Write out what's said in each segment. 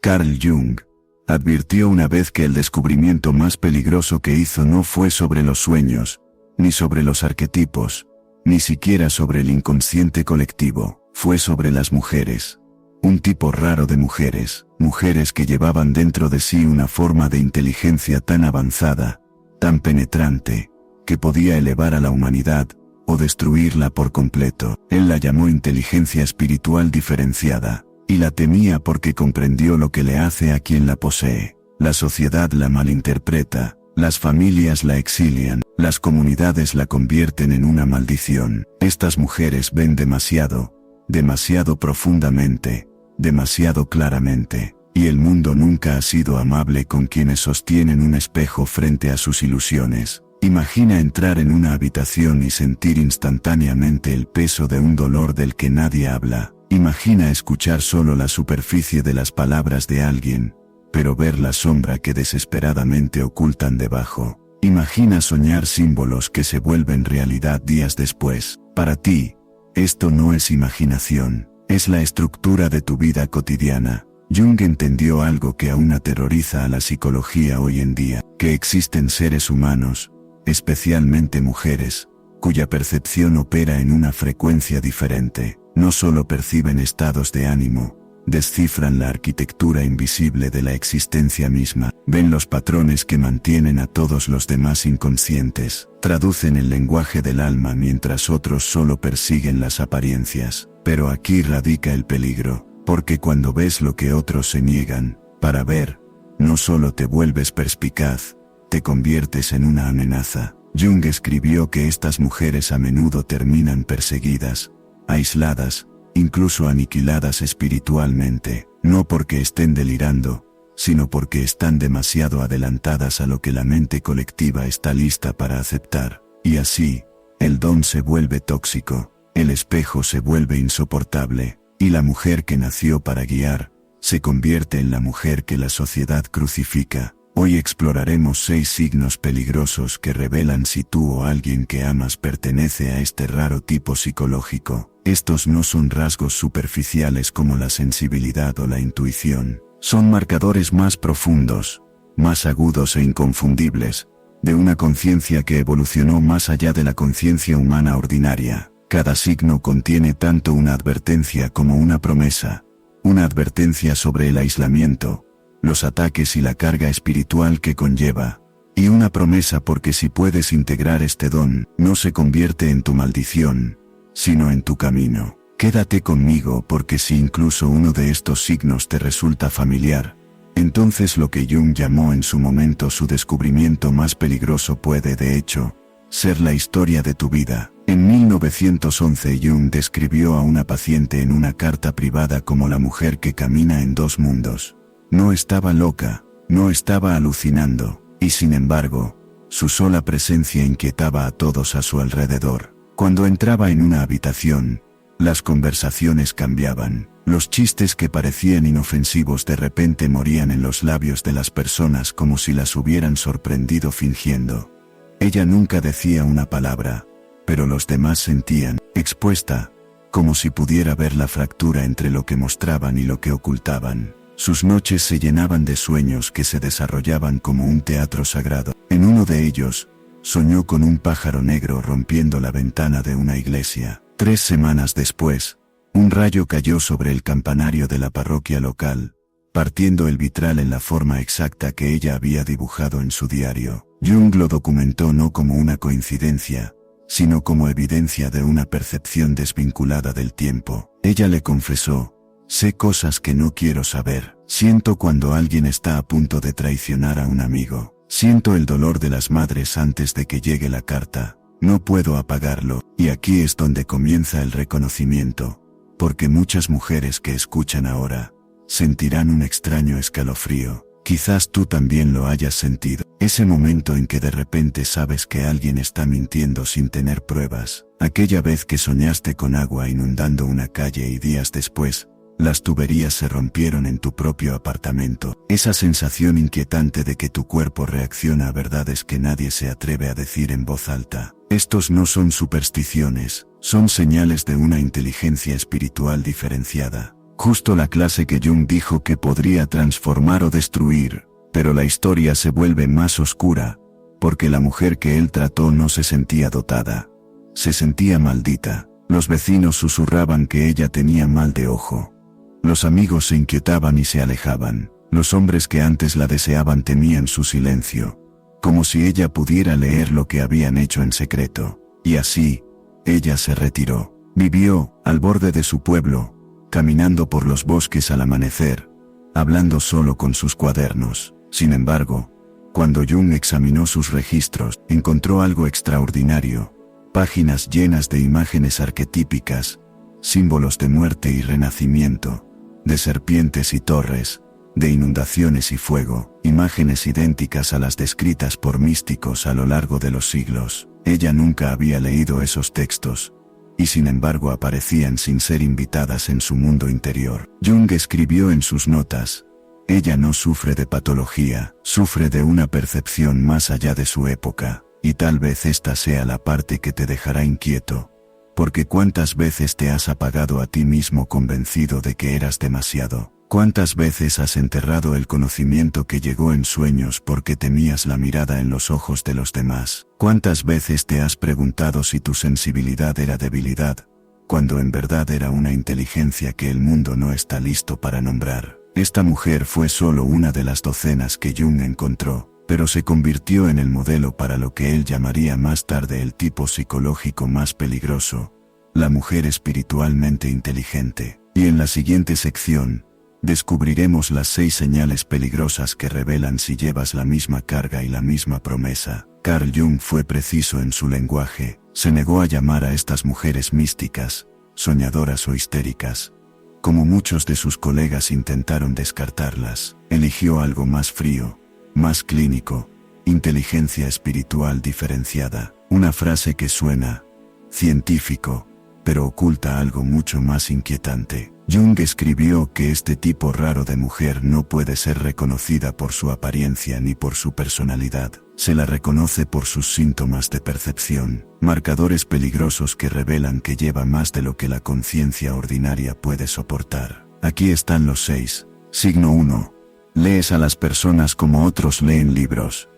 Carl Jung advirtió una vez que el descubrimiento más peligroso que hizo no fue sobre los sueños, ni sobre los arquetipos, ni siquiera sobre el inconsciente colectivo, fue sobre las mujeres. Un tipo raro de mujeres, mujeres que llevaban dentro de sí una forma de inteligencia tan avanzada, tan penetrante, que podía elevar a la humanidad, o destruirla por completo. Él la llamó inteligencia espiritual diferenciada, y la temía porque comprendió lo que le hace a quien la posee. La sociedad la malinterpreta, las familias la exilian, las comunidades la convierten en una maldición. Estas mujeres ven demasiado, demasiado profundamente, demasiado claramente, y el mundo nunca ha sido amable con quienes sostienen un espejo frente a sus ilusiones. Imagina entrar en una habitación y sentir instantáneamente el peso de un dolor del que nadie habla. Imagina escuchar solo la superficie de las palabras de alguien, pero ver la sombra que desesperadamente ocultan debajo. Imagina soñar símbolos que se vuelven realidad días después. Para ti, esto no es imaginación, es la estructura de tu vida cotidiana. Jung entendió algo que aún aterroriza a la psicología hoy en día, que existen seres humanos, especialmente mujeres, cuya percepción opera en una frecuencia diferente. No solo perciben estados de ánimo, descifran la arquitectura invisible de la existencia misma, ven los patrones que mantienen a todos los demás inconscientes, traducen el lenguaje del alma mientras otros solo persiguen las apariencias. Pero aquí radica el peligro, porque cuando ves lo que otros se niegan para ver, no solo te vuelves perspicaz, te conviertes en una amenaza. Jung escribió que estas mujeres a menudo terminan perseguidas, aisladas, incluso aniquiladas espiritualmente, no porque estén delirando, sino porque están demasiado adelantadas a lo que la mente colectiva está lista para aceptar. Y así, el don se vuelve tóxico, el espejo se vuelve insoportable, y la mujer que nació para guiar, se convierte en la mujer que la sociedad crucifica. Hoy exploraremos 6 signos peligrosos que revelan si tú o alguien que amas pertenece a este raro tipo psicológico. Estos no son rasgos superficiales como la sensibilidad o la intuición, son marcadores más profundos, más agudos e inconfundibles, de una conciencia que evolucionó más allá de la conciencia humana ordinaria. Cada signo contiene tanto una advertencia como una promesa, una advertencia sobre el aislamiento, los ataques y la carga espiritual que conlleva, y una promesa porque si puedes integrar este don, no se convierte en tu maldición, sino en tu camino. Quédate conmigo porque si incluso uno de estos signos te resulta familiar, entonces lo que Jung llamó en su momento su descubrimiento más peligroso puede, de hecho, ser la historia de tu vida. En 1911 Jung describió a una paciente en una carta privada como la mujer que camina en 2 mundos. No estaba loca, no estaba alucinando, y sin embargo, su sola presencia inquietaba a todos a su alrededor. Cuando entraba en una habitación, las conversaciones cambiaban, los chistes que parecían inofensivos de repente morían en los labios de las personas como si las hubieran sorprendido fingiendo. Ella nunca decía una palabra, pero los demás sentían, expuesta, como si pudiera ver la fractura entre lo que mostraban y lo que ocultaban. Sus noches se llenaban de sueños que se desarrollaban como un teatro sagrado. En uno de ellos, soñó con un pájaro negro rompiendo la ventana de una iglesia. 3 semanas después, un rayo cayó sobre el campanario de la parroquia local, partiendo el vitral en la forma exacta que ella había dibujado en su diario. Jung lo documentó no como una coincidencia, sino como evidencia de una percepción desvinculada del tiempo. Ella le confesó: sé cosas que no quiero saber. Siento cuando alguien está a punto de traicionar a un amigo. Siento el dolor de las madres antes de que llegue la carta. No puedo apagarlo. Y aquí es donde comienza el reconocimiento, porque muchas mujeres que escuchan ahora sentirán un extraño escalofrío. Quizás tú también lo hayas sentido. Ese momento en que de repente sabes que alguien está mintiendo sin tener pruebas. Aquella vez que soñaste con agua inundando una calle y días después, las tuberías se rompieron en tu propio apartamento. Esa sensación inquietante de que tu cuerpo reacciona a verdades que nadie se atreve a decir en voz alta. Estos no son supersticiones, son señales de una inteligencia espiritual diferenciada. Justo la clase que Jung dijo que podría transformar o destruir, pero la historia se vuelve más oscura, porque la mujer que él trató no se sentía dotada. Se sentía maldita. Los vecinos susurraban que ella tenía mal de ojo. Los amigos se inquietaban y se alejaban. Los hombres que antes la deseaban temían su silencio, como si ella pudiera leer lo que habían hecho en secreto. Y así, ella se retiró. Vivió, al borde de su pueblo, caminando por los bosques al amanecer, hablando solo con sus cuadernos. Sin embargo, cuando Jung examinó sus registros, encontró algo extraordinario. Páginas llenas de imágenes arquetípicas, símbolos de muerte y renacimiento, de serpientes y torres, de inundaciones y fuego, imágenes idénticas a las descritas por místicos a lo largo de los siglos. Ella nunca había leído esos textos, y sin embargo aparecían sin ser invitadas en su mundo interior. Jung escribió en sus notas: ella no sufre de patología, sufre de una percepción más allá de su época. Y tal vez esta sea la parte que te dejará inquieto, porque ¿cuántas veces te has apagado a ti mismo convencido de que eras demasiado? ¿Cuántas veces has enterrado el conocimiento que llegó en sueños porque temías la mirada en los ojos de los demás? ¿Cuántas veces te has preguntado si tu sensibilidad era debilidad, cuando en verdad era una inteligencia que el mundo no está listo para nombrar? Esta mujer fue solo una de las docenas que Jung encontró, pero se convirtió en el modelo para lo que él llamaría más tarde el tipo psicológico más peligroso, la mujer espiritualmente inteligente. Y en la siguiente sección, descubriremos las 6 señales peligrosas que revelan si llevas la misma carga y la misma promesa. Carl Jung fue preciso en su lenguaje, se negó a llamar a estas mujeres místicas, soñadoras o histéricas. Como muchos de sus colegas intentaron descartarlas, eligió algo más frío, más clínico: inteligencia espiritual diferenciada. Una frase que suena científico, pero oculta algo mucho más inquietante. Jung escribió que este tipo raro de mujer no puede ser reconocida por su apariencia ni por su personalidad. Se la reconoce por sus síntomas de percepción, marcadores peligrosos que revelan que lleva más de lo que la conciencia ordinaria puede soportar. Aquí están los 6. Signo 1. Lees a las personas como otros leen libros.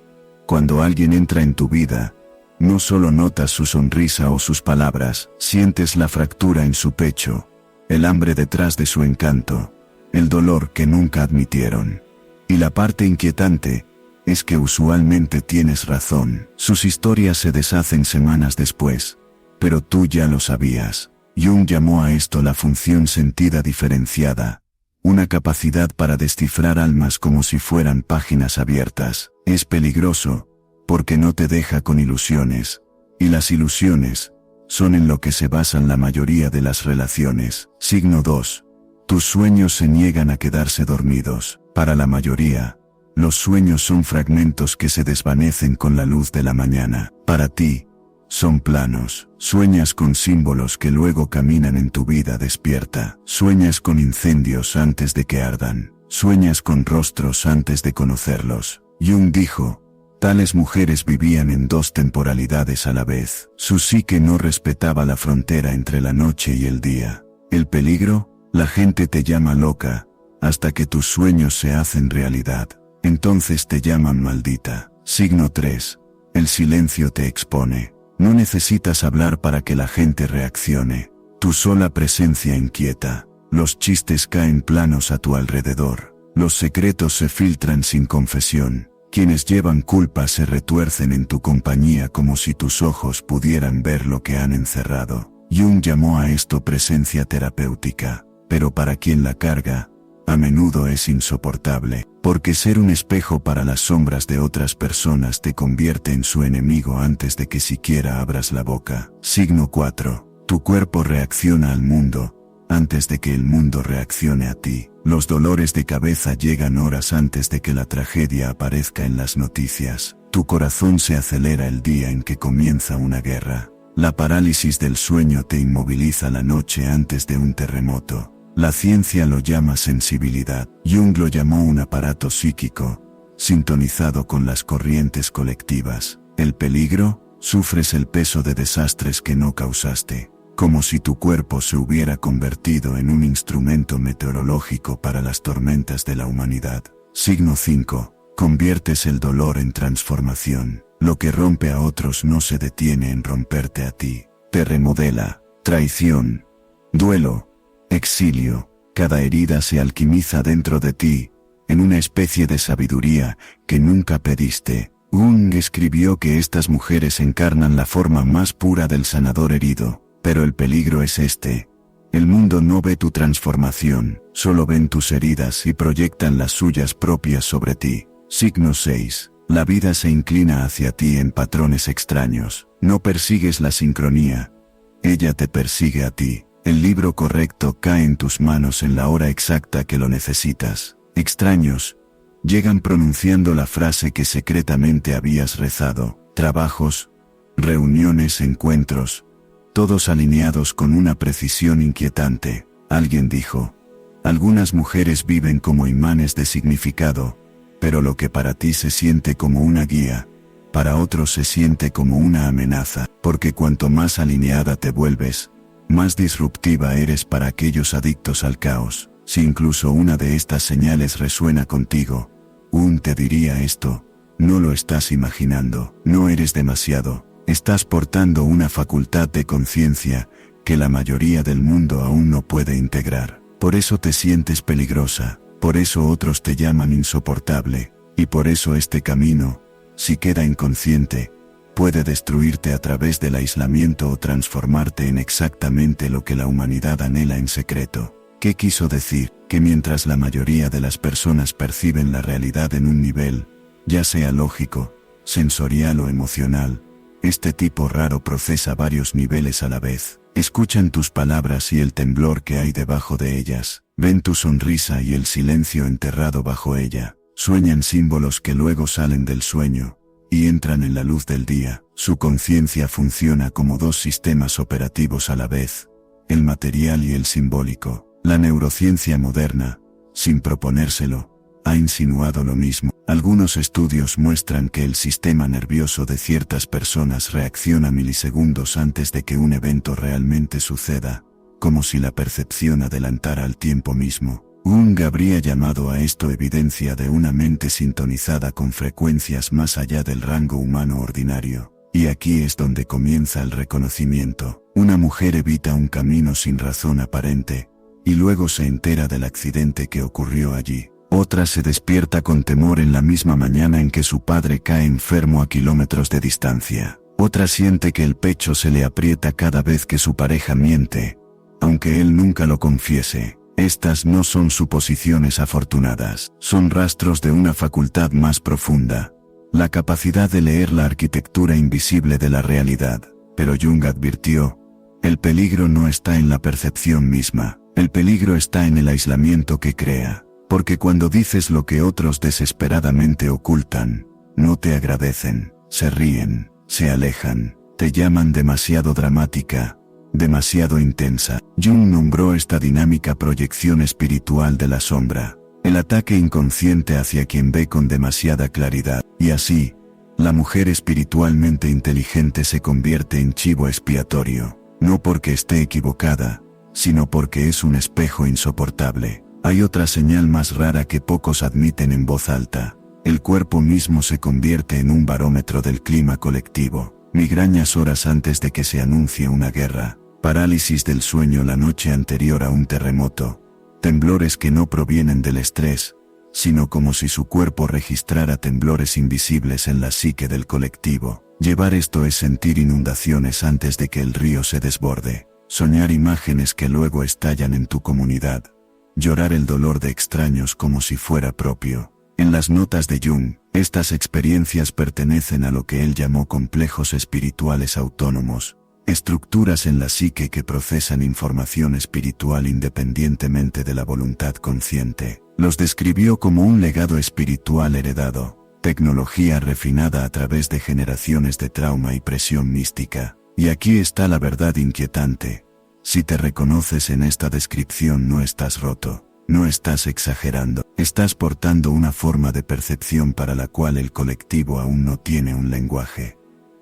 Cuando alguien entra en tu vida, no solo notas su sonrisa o sus palabras, sientes la fractura en su pecho, el hambre detrás de su encanto, el dolor que nunca admitieron. Y la parte inquietante es que usualmente tienes razón. Sus historias se deshacen semanas después, pero tú ya lo sabías. Jung llamó a esto la función sentida diferenciada, una capacidad para descifrar almas como si fueran páginas abiertas. Es peligroso, porque no te deja con ilusiones, y las ilusiones son en lo que se basan la mayoría de las relaciones. Signo 2. Tus sueños se niegan a quedarse dormidos. Para la mayoría, los sueños son fragmentos que se desvanecen con la luz de la mañana. Para ti, son planos. Sueñas con símbolos que luego caminan en tu vida despierta. Sueñas con incendios antes de que ardan. Sueñas con rostros antes de conocerlos. Jung dijo: tales mujeres vivían en 2 temporalidades a la vez. Su psique no respetaba la frontera entre la noche y el día. El peligro: la gente te llama loca, hasta que tus sueños se hacen realidad. Entonces te llaman maldita. Signo 3. El silencio te expone. No necesitas hablar para que la gente reaccione. Tu sola presencia inquieta. Los chistes caen planos a tu alrededor. Los secretos se filtran sin confesión. Quienes llevan culpa se retuercen en tu compañía como si tus ojos pudieran ver lo que han encerrado. Jung llamó a esto presencia terapéutica, pero para quien la carga, a menudo es insoportable, porque ser un espejo para las sombras de otras personas te convierte en su enemigo antes de que siquiera abras la boca. Signo 4. Tu cuerpo reacciona al mundo, antes de que el mundo reaccione a ti. Los dolores de cabeza llegan horas antes de que la tragedia aparezca en las noticias. Tu corazón se acelera el día en que comienza una guerra. La parálisis del sueño te inmoviliza la noche antes de un terremoto. La ciencia lo llama sensibilidad. Jung lo llamó un aparato psíquico, sintonizado con las corrientes colectivas. El peligro: sufres el peso de desastres que no causaste. como si tu cuerpo se hubiera convertido en un instrumento meteorológico para las tormentas de la humanidad. Signo 5. Conviertes el dolor en transformación. Lo que rompe a otros no se detiene en romperte a ti. Te remodela. Traición, duelo, exilio. Cada herida se alquimiza dentro de ti, en una especie de sabiduría que nunca pediste. Jung escribió que estas mujeres encarnan la forma más pura del sanador herido, pero el peligro es este. El mundo no ve tu transformación, solo ven tus heridas y proyectan las suyas propias sobre ti. Signo 6. La vida se inclina hacia ti en patrones extraños. No persigues la sincronía. Ella te persigue a ti. El libro correcto cae en tus manos en la hora exacta que lo necesitas. Extraños. Llegan pronunciando la frase que secretamente habías rezado. Trabajos, reuniones, encuentros, todos alineados con una precisión inquietante. Alguien dijo, algunas mujeres viven como imanes de significado, pero lo que para ti se siente como una guía, para otros se siente como una amenaza, porque cuanto más alineada te vuelves, más disruptiva eres para aquellos adictos al caos. Si incluso una de estas señales resuena contigo, te diría esto: no lo estás imaginando, no eres demasiado, estás portando una facultad de conciencia que la mayoría del mundo aún no puede integrar. Por eso te sientes peligrosa, por eso otros te llaman insoportable, y por eso este camino, si queda inconsciente, puede destruirte a través del aislamiento o transformarte en exactamente lo que la humanidad anhela en secreto. ¿Qué quiso decir? Que mientras la mayoría de las personas perciben la realidad en un nivel, ya sea lógico, sensorial o emocional, este tipo raro procesa varios niveles a la vez. Escuchan tus palabras y el temblor que hay debajo de ellas. Ven tu sonrisa y el silencio enterrado bajo ella. Sueñan símbolos que luego salen del sueño y entran en la luz del día. Su conciencia funciona como dos sistemas operativos a la vez, el material y el simbólico. La neurociencia moderna, sin proponérselo, ha insinuado lo mismo. Algunos estudios muestran que el sistema nervioso de ciertas personas reacciona milisegundos antes de que un evento realmente suceda, como si la percepción adelantara al tiempo mismo. Jung habría llamado a esto evidencia de una mente sintonizada con frecuencias más allá del rango humano ordinario. Y aquí es donde comienza el reconocimiento. Una mujer evita un camino sin razón aparente, y luego se entera del accidente que ocurrió allí. Otra se despierta con temor en la misma mañana en que su padre cae enfermo a kilómetros de distancia. Otra siente que el pecho se le aprieta cada vez que su pareja miente, aunque él nunca lo confiese. Estas no son suposiciones afortunadas, son rastros de una facultad más profunda, la capacidad de leer la arquitectura invisible de la realidad. Pero Jung advirtió, el peligro no está en la percepción misma, el peligro está en el aislamiento que crea. Porque cuando dices lo que otros desesperadamente ocultan, no te agradecen, se ríen, se alejan, te llaman demasiado dramática, demasiado intensa. Jung nombró esta dinámica proyección espiritual de la sombra, el ataque inconsciente hacia quien ve con demasiada claridad. Y así, la mujer espiritualmente inteligente se convierte en chivo expiatorio, no porque esté equivocada, sino porque es un espejo insoportable. Hay otra señal más rara que pocos admiten en voz alta. El cuerpo mismo se convierte en un barómetro del clima colectivo. Migrañas horas antes de que se anuncie una guerra. Parálisis del sueño la noche anterior a un terremoto. Temblores que no provienen del estrés, sino como si su cuerpo registrara temblores invisibles en la psique del colectivo. Llevar esto es sentir inundaciones antes de que el río se desborde. Soñar imágenes que luego estallan en tu comunidad. Llorar el dolor de extraños como si fuera propio. En las notas de Jung, estas experiencias pertenecen a lo que él llamó complejos espirituales autónomos, estructuras en la psique que procesan información espiritual independientemente de la voluntad consciente. Los describió como un legado espiritual heredado, tecnología refinada a través de generaciones de trauma y presión mística. Y aquí está la verdad inquietante. Si te reconoces en esta descripción, no estás roto, no estás exagerando, estás portando una forma de percepción para la cual el colectivo aún no tiene un lenguaje.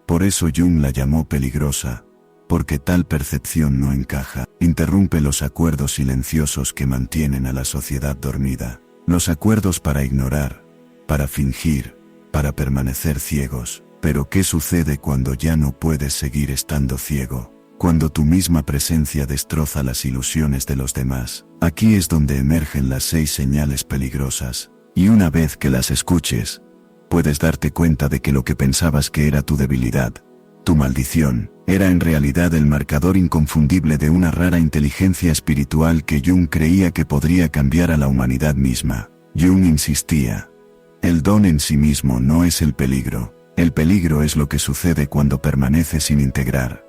Por eso Jung la llamó peligrosa, porque tal percepción no encaja. Interrumpe los acuerdos silenciosos que mantienen a la sociedad dormida. Los acuerdos para ignorar, para fingir, para permanecer ciegos. Pero ¿qué sucede cuando ya no puedes seguir estando ciego? Cuando tu misma presencia destroza las ilusiones de los demás. Aquí es donde emergen las 6 señales peligrosas. Y una vez que las escuches, puedes darte cuenta de que lo que pensabas que era tu debilidad, tu maldición, era en realidad el marcador inconfundible de una rara inteligencia espiritual que Jung creía que podría cambiar a la humanidad misma. Jung insistía: el don en sí mismo no es el peligro es lo que sucede cuando permanece sin integrar.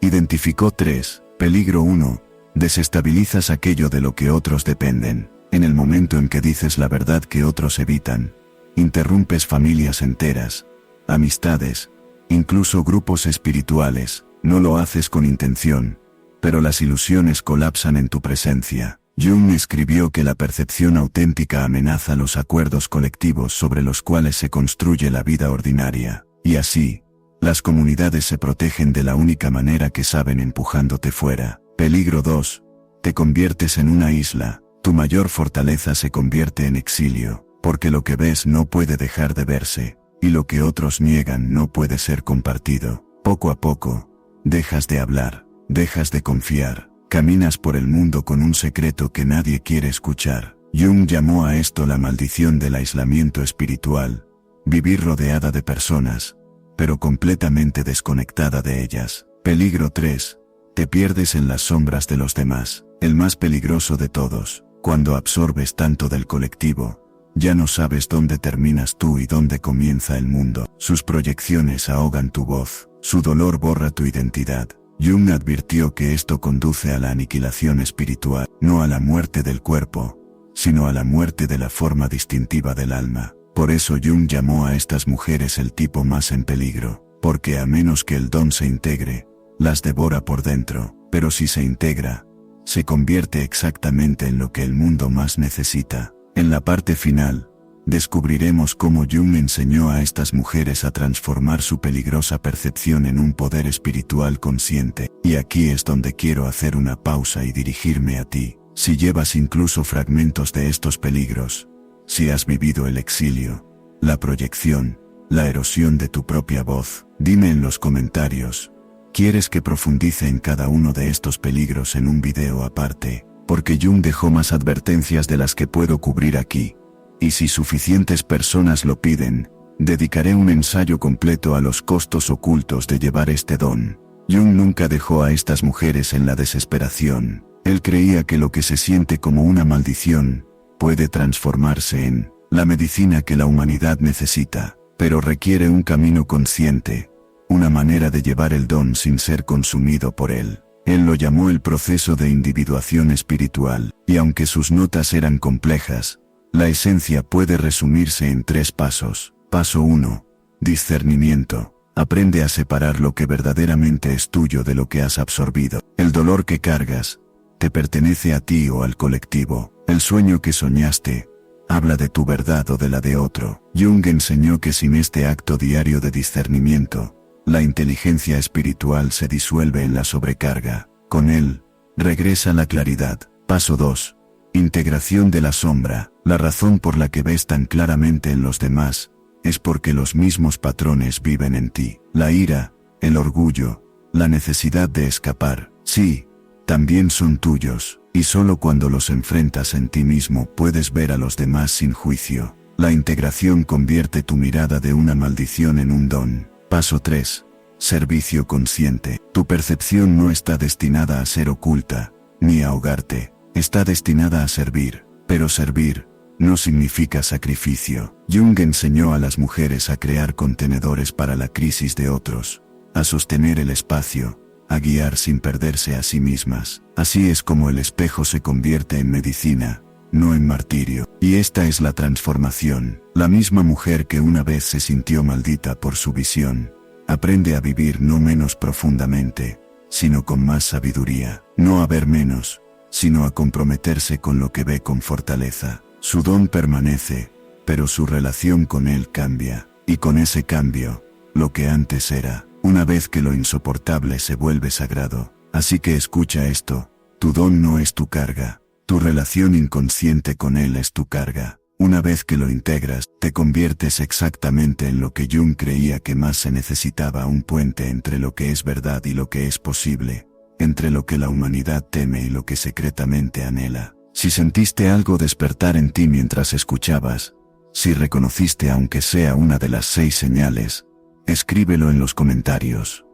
Identificó 3. Peligro 1. Desestabilizas aquello de lo que otros dependen. En el momento en que dices la verdad que otros evitan, interrumpes familias enteras, amistades, incluso grupos espirituales. No lo haces con intención, pero las ilusiones colapsan en tu presencia. Jung escribió que la percepción auténtica amenaza los acuerdos colectivos sobre los cuales se construye la vida ordinaria, y así, las comunidades se protegen de la única manera que saben, empujándote fuera. Peligro 2. Te conviertes en una isla. Tu mayor fortaleza se convierte en exilio, porque lo que ves no puede dejar de verse, y lo que otros niegan no puede ser compartido. Poco a poco, dejas de hablar, dejas de confiar, caminas por el mundo con un secreto que nadie quiere escuchar. Jung llamó a esto la maldición del aislamiento espiritual. Vivir rodeada de personas, pero completamente desconectada de ellas. Peligro 3. Te pierdes en las sombras de los demás. El más peligroso de todos. Cuando absorbes tanto del colectivo, ya no sabes dónde terminas tú y dónde comienza el mundo. Sus proyecciones ahogan tu voz, su dolor borra tu identidad. Jung advirtió que esto conduce a la aniquilación espiritual, no a la muerte del cuerpo, sino a la muerte de la forma distintiva del alma. Por eso Jung llamó a estas mujeres el tipo más en peligro, porque a menos que el don se integre, las devora por dentro, pero si se integra, se convierte exactamente en lo que el mundo más necesita. En la parte final, descubriremos cómo Jung enseñó a estas mujeres a transformar su peligrosa percepción en un poder espiritual consciente. Y aquí es donde quiero hacer una pausa y dirigirme a ti. Si llevas incluso fragmentos de estos peligros, si has vivido el exilio, la proyección, la erosión de tu propia voz, dime en los comentarios. ¿Quieres que profundice en cada uno de estos peligros en un video aparte? Porque Jung dejó más advertencias de las que puedo cubrir aquí. Y si suficientes personas lo piden, dedicaré un ensayo completo a los costos ocultos de llevar este don. Jung nunca dejó a estas mujeres en la desesperación. Él creía que lo que se siente como una maldición puede transformarse en la medicina que la humanidad necesita, pero requiere un camino consciente, una manera de llevar el don sin ser consumido por él. Él lo llamó el proceso de individuación espiritual, y aunque sus notas eran complejas, la esencia puede resumirse en 3 pasos. Paso 1. Discernimiento. Aprende a separar lo que verdaderamente es tuyo de lo que has absorbido. El dolor que cargas, ¿te pertenece a ti o al colectivo? El sueño que soñaste, ¿habla de tu verdad o de la de otro? Jung enseñó que sin este acto diario de discernimiento, la inteligencia espiritual se disuelve en la sobrecarga. Con él, regresa la claridad. Paso 2. Integración de la sombra. La razón por la que ves tan claramente en los demás, es porque los mismos patrones viven en ti. La ira, el orgullo, la necesidad de escapar, sí, también son tuyos, y solo cuando los enfrentas en ti mismo puedes ver a los demás sin juicio. La integración convierte tu mirada de una maldición en un don. Paso 3. Servicio consciente. Tu percepción no está destinada a ser oculta, ni a ahogarte. Está destinada a servir, pero servir no significa sacrificio. Jung enseñó a las mujeres a crear contenedores para la crisis de otros, a sostener el espacio, a guiar sin perderse a sí mismas. Así es como el espejo se convierte en medicina, no en martirio. Y esta es la transformación. La misma mujer que una vez se sintió maldita por su visión, aprende a vivir no menos profundamente, sino con más sabiduría. No a ver menos, sino a comprometerse con lo que ve con fortaleza. Su don permanece, pero su relación con él cambia. Y con ese cambio, lo que antes era una vez que lo insoportable se vuelve sagrado. Así que escucha esto, tu don no es tu carga, tu relación inconsciente con él es tu carga. Una vez que lo integras, te conviertes exactamente en lo que Jung creía que más se necesitaba: un puente entre lo que es verdad y lo que es posible, entre lo que la humanidad teme y lo que secretamente anhela. Si sentiste algo despertar en ti mientras escuchabas, si reconociste aunque sea una de las 6 señales, escríbelo en los comentarios.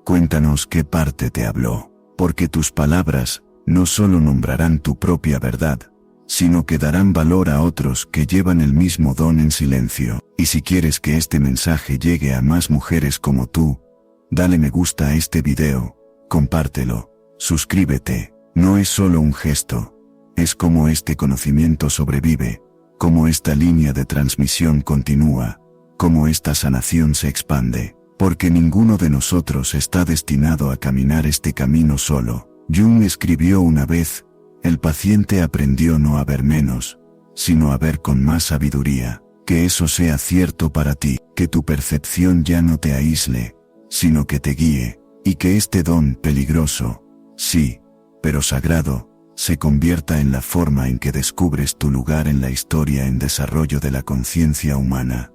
Cuéntanos qué parte te habló, porque tus palabras no solo nombrarán tu propia verdad, sino que darán valor a otros que llevan el mismo don en silencio. Y si quieres que este mensaje llegue a más mujeres como tú, dale me gusta a este video, compártelo, suscríbete. No es solo un gesto, es como este conocimiento sobrevive, como esta línea de transmisión continúa, como esta sanación se expande, porque ninguno de nosotros está destinado a caminar este camino solo. Jung escribió una vez: el paciente aprendió no a ver menos, sino a ver con más sabiduría. Que eso sea cierto para ti, que tu percepción ya no te aísle, sino que te guíe, y que este don peligroso, sí, pero sagrado, se convierta en la forma en que descubres tu lugar en la historia en desarrollo de la conciencia humana.